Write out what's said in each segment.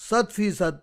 100%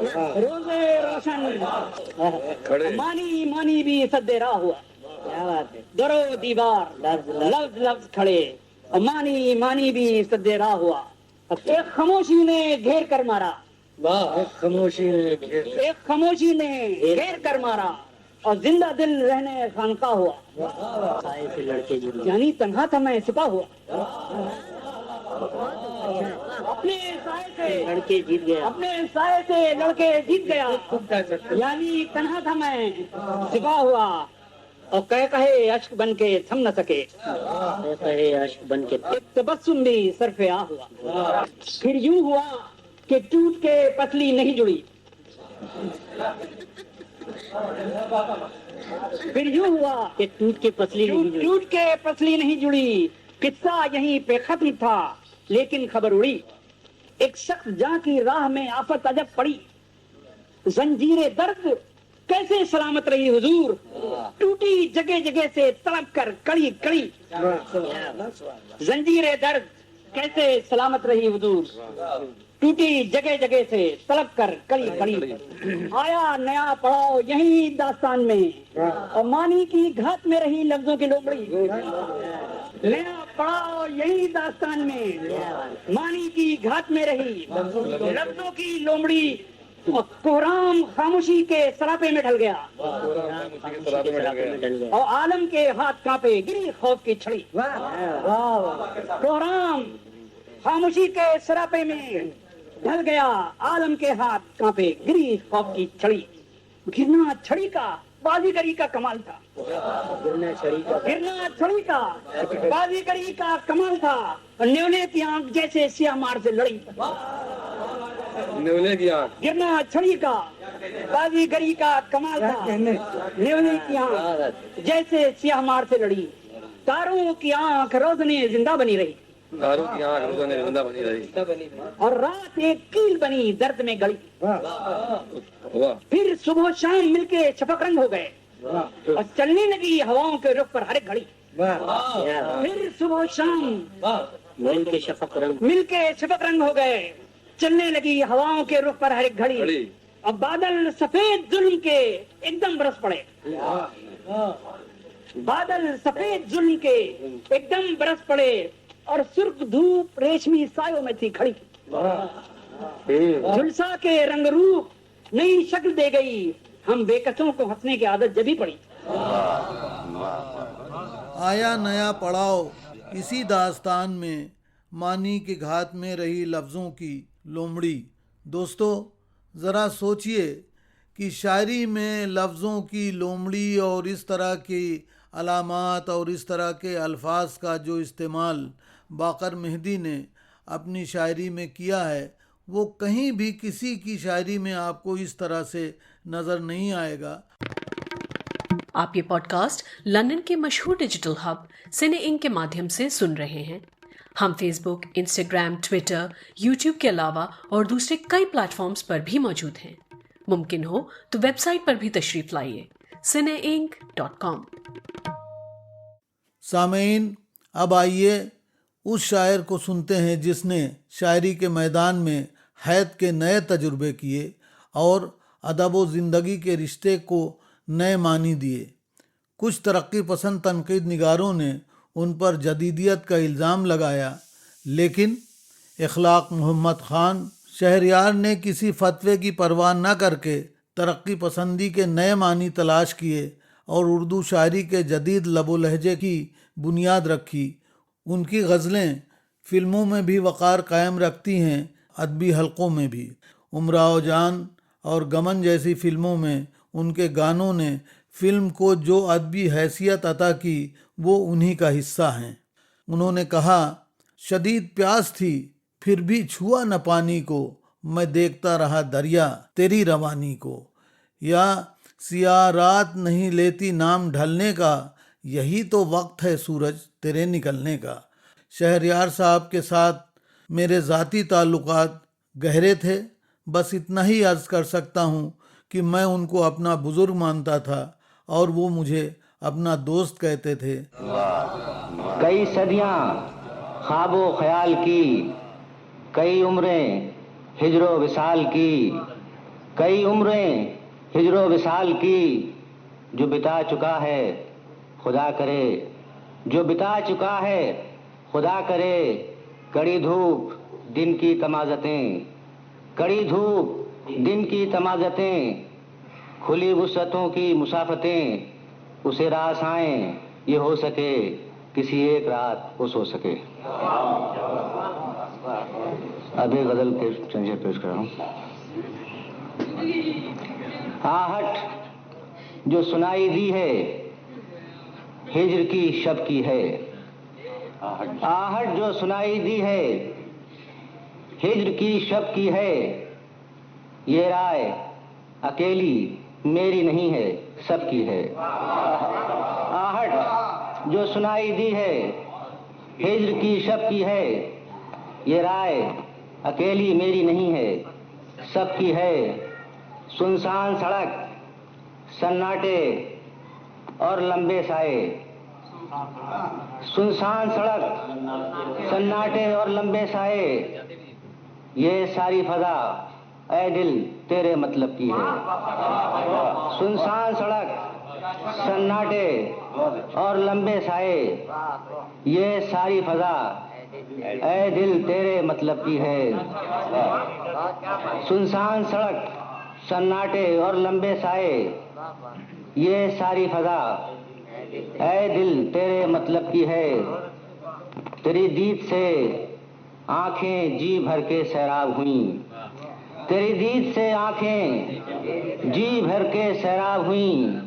روزے روشن مانی مانی بھی سدے راہ ہوا. کیا بات ہے. درو دیوار لفظ لفظ کھڑے مانی مانی بھی سدے راہ ہوا. ایک خاموشی نے گھیر کر مارا. ایک خاموشی نے گھیر کر مارا اور زندہ دل رہنے خانقاہ ہوا. یعنی تنہا تھا میں سپاہ ہوا. اپنے سائے سے لڑکے جیت گیا. اپنے سائے سے لڑکے جیت گیا. یعنی تنہا تھا میں سپاہ ہوا اور کہے اشک بن کے تھم نہ سکے. اشک بن کے ایک تبسم بھی سر پہ آ ہوا. پھر یوں ہوا کہ ٹوٹ کے پتلی نہیں جڑی. پھر یوں ہوا کہ ٹوٹ کے پتلی نہیں جڑی. قصہ یہیں پہ ختم تھا لیکن خبر اڑی. ایک شخص جہاں کی راہ میں آفت عجب پڑی. زنجیر درد کیسے سلامت رہی حضور. ٹوٹی جگہ جگہ سے تڑپ کر کڑی کڑی. زنجیر درد کیسے سلامت رہی حضور. ٹوٹی جگہ جگہ سے تڑپ کر کڑی کڑی. آیا نیا پڑاؤ یہی داستان میں اور مانی کی گھات میں رہی لفظوں کی لومڑی. نیا پڑاؤ یہی داستان میں مانی کی گھات میں رہی لفظوں کی لومڑی. اور کوہرام خاموشی کے سراپے میں ڈھل گیا اور عالم کے ہاتھ کانپے گری خوف کی چھڑی. کوہرام خاموشی کے سراپے میں ڈھل گیا عالم کے ہاتھ کانپے گری خوف کی چھڑی. گرنا چھڑی کا بازیگری کا کمال تھا. گرنا چھڑی کا بازیگری کا کمال تھا. نیولے کی آنکھ جیسے سیاہ مار سے لڑی. گرنا چھڑی کا بازیگری کا کمال تھا. نیولے کی آنکھ جیسے سیاہ مار سے لڑی. تاروں کی آنکھ روزنے زندہ بنی رہی. اور رات ایک کیل بنی درد میں گڑی. پھر صبح شام مل کے شفق رنگ ہو گئے اور چلنے لگی ہواؤں کے رخ پر ہر ایک گھڑی. پھر صبح شام مل کے شفق رنگ ہو گئے چلنے لگی ہواؤں کے رخ پر ہر ایک گھڑی. اب بادل سفید ظلم کے ایک دم برس پڑے. بادل سفید ظلم کے ایک دم برس پڑے اور سرخ دھوپ ریشمی سایوں میں تھی کھڑی. جھلسا کے رنگ روپ نئی شکل دے گئی. ہم بے قصوں کو ہنسنے کی عادت جبھی پڑی. آیا نیا پڑاؤ اسی داستان میں مانی کے گھات میں رہی لفظوں کی لومڑی. دوستو ذرا سوچئے کہ شاعری میں لفظوں کی لومڑی اور اس طرح کی علامات اور اس طرح کے الفاظ کا جو استعمال باقر مہدی نے اپنی شاعری میں کیا ہے وہ کہیں بھی کسی کی شاعری میں آپ کو اس طرح سے نظر نہیں آئے گا. آپ یہ پوڈ کاسٹ لندن کے مشہور ڈیجیٹل ہب سنے انک کے مادھیم سے سن رہے ہیں. ہم فیس بک، انسٹاگرام، ٹویٹر، یوٹیوب کے علاوہ اور دوسرے کئی پلیٹ فارمز پر بھی موجود ہیں. ممکن ہو تو ویب سائٹ پر بھی تشریف لائیے cineink.com. سامعین اب آئیے اس شاعر کو سنتے ہیں جس نے شاعری کے میدان میں حید کے نئے تجربے کیے اور ادب و زندگی کے رشتے کو نئے معنی دیے. کچھ ترقی پسند تنقید نگاروں نے ان پر جدیدیت کا الزام لگایا، لیکن اخلاق محمد خان شہریار نے کسی فتوے کی پرواہ نہ کر کے ترقی پسندی کے نئے معنی تلاش کیے اور اردو شاعری کے جدید لب و لہجے کی بنیاد رکھی. ان کی غزلیں فلموں میں بھی وقار قائم رکھتی ہیں، ادبی حلقوں میں بھی. امراؤ جان اور گمن جیسی فلموں میں ان کے گانوں نے فلم کو جو ادبی حیثیت عطا کی وہ انہی کا حصہ ہیں. انہوں نے کہا، شدید پیاس تھی پھر بھی چھوا نہ پانی کو، میں دیکھتا رہا دریا تیری روانی کو. یا سیاہ رات نہیں لیتی نام ڈھلنے کا، یہی تو وقت ہے سورج تیرے نکلنے کا. شہریار صاحب کے ساتھ میرے ذاتی تعلقات گہرے تھے. بس اتنا ہی عرض کر سکتا ہوں کہ میں ان کو اپنا بزرگ مانتا تھا اور وہ مجھے اپنا دوست کہتے تھے. کئی صدیاں خواب و خیال کی، کئی عمریں ہجر و وصال کی، کئی عمریں ہجر و وصال کی جو بتا چکا ہے خدا کرے، جو بتا چکا ہے خدا کرے، کڑی دھوپ دن کی تمازتیں، کڑی دھوپ دن کی تمازتیں، کھلی وسعتوں کی مسافتیں، اسے راس آئیں یہ ہو سکے کسی ایک رات وہ سو سکے۔ اب ایک غزل کے چنجے پیش کر رہا ہوں۔ آہٹ جو سنائی دی ہے ہجر کی شب کی ہے، آہٹ جو سنائی دی ہے ہجر کی شب کی ہے، یہ رائے اکیلی میری نہیں ہے سب کی ہے۔ آہٹ جو سنائی دی ہے ہجر کی شب کی ہے، یہ رائے اکیلی میری نہیں ہے سب کی ہے۔ سنسان سڑک، سناٹے اور لمبے سائے، سنسان سڑک، سناٹے اور لمبے سائے، یہ ساری فضا اے دل تیرے مطلب کی ہے۔ سنسان سڑک، سناٹے اور لمبے سائے، یہ ساری فضا اے دل تیرے مطلب کی ہے۔ سنسان سڑک، سناٹے اور لمبے سائے، یہ ساری فضا اے دل تیرے مطلب کی ہے۔ تیری دید سے آنکھیں جی بھر کے سیراب ہوئیں، تیری دید سے آنکھیں جی بھر کے سیراب ہوئیں،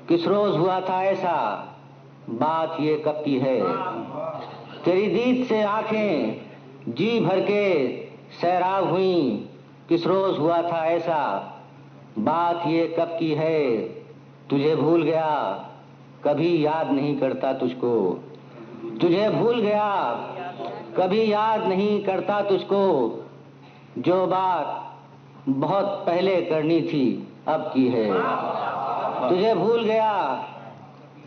کس روز ہوا تھا ایسا بات یہ کب کی ہے۔ تیری دید سے آنکھیں جی بھر کے سیراب ہوئیں، کس روز ہوا تھا ایسا بات یہ کب کی ہے۔ تجھے بھول گیا کبھی یاد نہیں کرتا تجھ کو، تجھے بھول گیا کبھی یاد نہیں کرتا تجھ کو، جو بات بہت پہلے کرنی تھی اب کی ہے۔ تجھے بھول گیا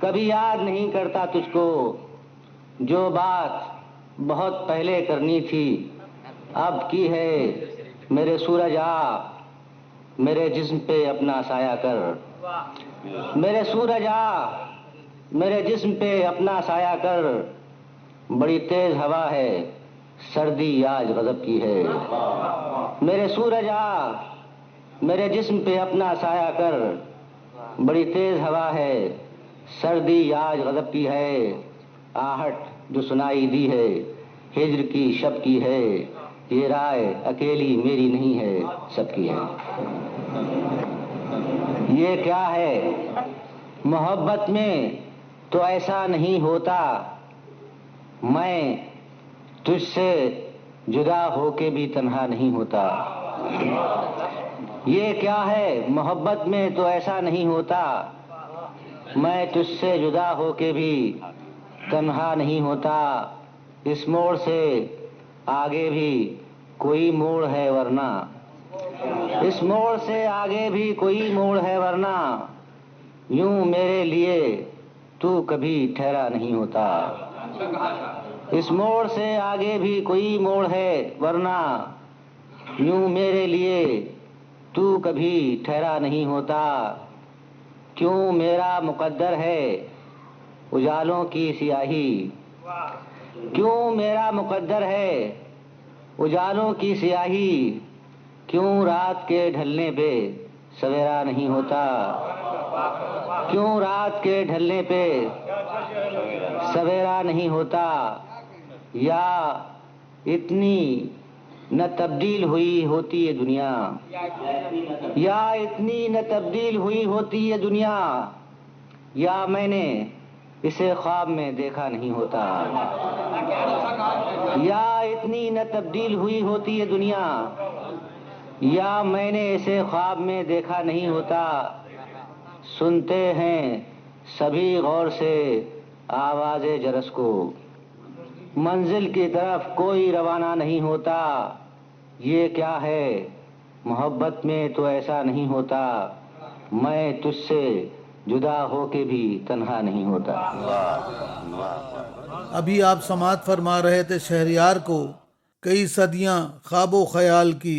کبھی یاد نہیں کرتا تجھ کو، جو بات بہت پہلے کرنی تھی اب کی ہے۔ میرے سورج آ میرے جسم پہ اپنا سایہ کر، میرے سورج آ میرے جسم پہ اپنا سایہ کر، بڑی تیز ہوا ہے سردی آج غضب کی ہے۔ میرے سورج آ میرے جسم پہ اپنا سایہ کر، بڑی تیز ہوا ہے سردی آج غضب کی ہے۔ آہٹ جو سنائی دی ہے ہجر کی شب کی ہے، یہ رائے اکیلی میری نہیں ہے سب کی ہے۔ یہ کیا ہے محبت میں تو ایسا نہیں ہوتا، میں تجھ سے جدا ہو کے بھی تنہا نہیں ہوتا۔ یہ کیا ہے محبت میں تو ایسا نہیں ہوتا، میں تجھ سے جدا ہو کے بھی تنہا نہیں ہوتا۔ اس موڑ سے آگے بھی کوئی موڑ ہے ورنہ، اس موڑ سے آگے بھی کوئی موڑ ہے ورنہ، یوں میرے لیے تو کبھی ٹھہرا نہیں ہوتا۔ اس موڑ سے آگے بھی کوئی موڑ ہے ورنہ، یوں میرے لیے تو کبھی ٹھہرا نہیں ہوتا۔ کیوں میرا مقدر ہے اجالوں کی سیاہی، کیوں میرا مقدر ہے اجالوں کی سیاہی، کیوں رات کے ڈھلنے پہ سویرا نہیں ہوتا، کیوں رات کے ڈھلنے پہ سویرا نہیں ہوتا۔ یا اتنی نہ تبدیل ہوئی ہوتی یہ دنیا، یا اتنی نہ تبدیل ہوئی ہوتی یہ دنیا، یا میں نے اسے خواب میں دیکھا نہیں ہوتا، یا اتنی نہ تبدیل ہوئی ہوتی یہ دنیا، یا میں نے اسے خواب میں دیکھا نہیں ہوتا۔ سنتے ہیں سبھی غور سے آواز جرس کو، منزل کی طرف کوئی روانہ نہیں ہوتا۔ یہ کیا ہے محبت میں تو ایسا نہیں ہوتا، میں تجھ سے جدا ہو کے بھی تنہا نہیں ہوتا۔ ابھی آپ سماعت فرما رہے تھے شہریار کو، کئی صدیاں خواب و خیال کی،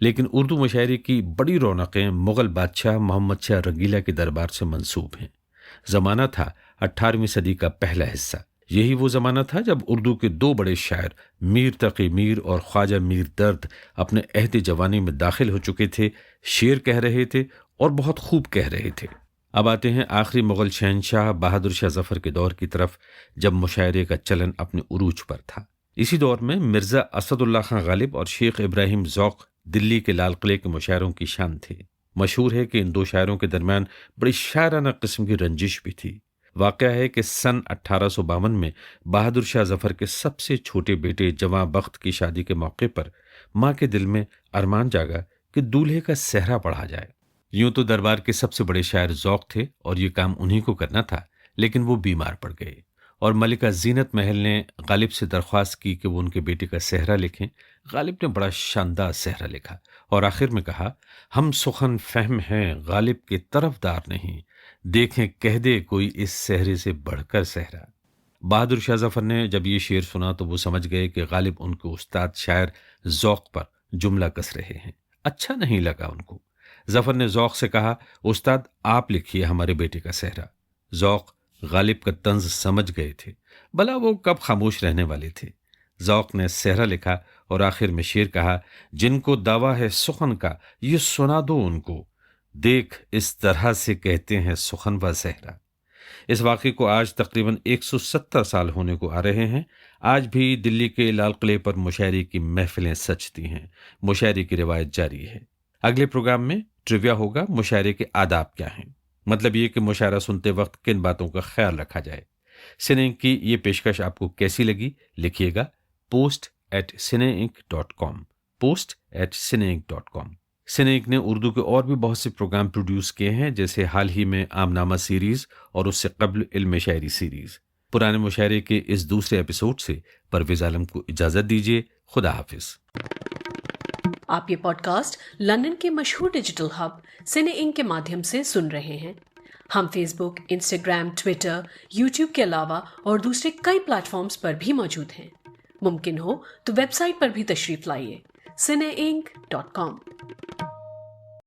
لیکن اردو مشاعرے کی بڑی رونقیں مغل بادشاہ محمد شاہ رنگیلا کے دربار سے منسوب ہیں۔ زمانہ تھا 18ویں صدی کا پہلا حصہ۔ یہی وہ زمانہ تھا جب اردو کے دو بڑے شاعر میر تقی میر اور خواجہ میر درد اپنے عہد جوانی میں داخل ہو چکے تھے، شعر کہہ رہے تھے اور بہت خوب کہہ رہے تھے۔ اب آتے ہیں آخری مغل شہنشاہ بہادر شاہ ظفر کے دور کی طرف، جب مشاعرے کا چلن اپنے عروج پر تھا۔ اسی دور میں مرزا اسد اللہ خان غالب اور شیخ ابراہیم ذوق دلی کے لال قلعے کے مشاعروں کی شان تھے۔ مشہور ہے کہ ان دو شاعروں کے درمیان بڑی شاعرانہ قسم کی رنجش بھی تھی۔ واقعہ ہے کہ سن 1852 میں بہادر شاہ ظفر کے سب سے چھوٹے بیٹے جواں بخت کی شادی کے موقع پر ماں کے دل میں ارمان جاگا کہ دولہے کا صحرا پڑھا جائے۔ یوں تو دربار کے سب سے بڑے شاعر ذوق تھے اور یہ کام انہی کو کرنا تھا، لیکن وہ بیمار پڑ گئے اور ملکہ زینت محل نے غالب سے درخواست کی کہ وہ ان کے بیٹے کا صحرا لکھیں۔ غالب نے بڑا شاندار صحرا لکھا اور آخر میں کہا، ہم سخن فہم ہیں غالب کے طرفدار نہیں، دیکھیں کہہ دے کوئی اس صحرے سے بڑھ کر صحرا۔ بہادر شاہ ظفر نے جب یہ شعر سنا تو وہ سمجھ گئے کہ غالب ان کے استاد شاعر ذوق پر جملہ کس رہے ہیں۔ اچھا نہیں لگا ان کو۔ ظفر نے ذوق سے کہا، استاد آپ لکھیے ہمارے بیٹے کا صحرا۔ ذوق غالب کا طنز سمجھ گئے تھے، بھلا وہ کب خاموش رہنے والے تھے۔ ذوق نے صحرا لکھا اور آخر میں شعر کہا، جن کو دعویٰ ہے سخن کا یہ سنا دو ان کو، دیکھ اس طرح سے کہتے ہیں سخن و صحرا۔ اس واقعے کو آج تقریباً 170 سال ہونے کو آ رہے ہیں۔ آج بھی دلی کے لال قلعے پر مشاعرے کی محفلیں سجتی ہیں، مشاعرے کی روایت جاری ہے۔ اگلے پروگرام میں ٹریویا ہوگا، مشاعرے کے آداب کیا ہیں، مطلب یہ کہ مشاعرہ سنتے وقت کن باتوں کا خیال رکھا جائے۔ سنے انک کی یہ پیشکش آپ کو کیسی لگی لکھیے گا post@cineink.com post@cineink.com۔ سنے انک نے اردو کے اور بھی بہت سے پروگرام پروڈیوس کیے ہیں، جیسے حال ہی میں عام نامہ سیریز اور اس سے قبل علم شاعری سیریز۔ پرانے مشاعرے کے اس دوسرے ایپیسوڈ سے پرویز عالم کو اجازت دیجیے۔ خدا حافظ۔ آپ یہ پوڈ کاسٹ لندن کے مشہور ڈیجیٹل ہب سنے انک کے مادھیم سے سن رہے ہیں۔ ہم فیس بک، انسٹاگرام، ٹویٹر، یوٹیوب کے علاوہ اور دوسرے کئی پلیٹ فارمز پر بھی موجود ہیں۔ ممکن ہو تو ویب سائٹ پر بھی تشریف لائیے، cineink.com۔